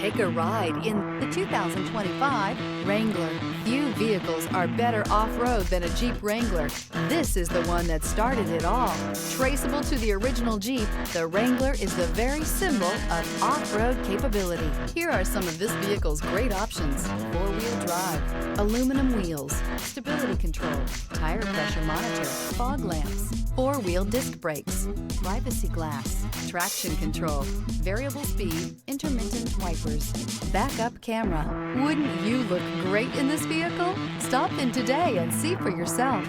Take a ride in the 2025 Wrangler. Few vehicles are better off-road than a Jeep Wrangler. This is the one that started it all. Traceable to the original Jeep, the Wrangler is the very symbol of off-road capability. Here are some of this vehicle's great options: four-wheel drive, aluminum wheels, stability control, tire pressure monitor, fog lamps, four-wheel disc brakes, privacy glass, traction control, variable speed, intermittent wipers, backup camera. Wouldn't you look great in this vehicle? Stop in today and see for yourself.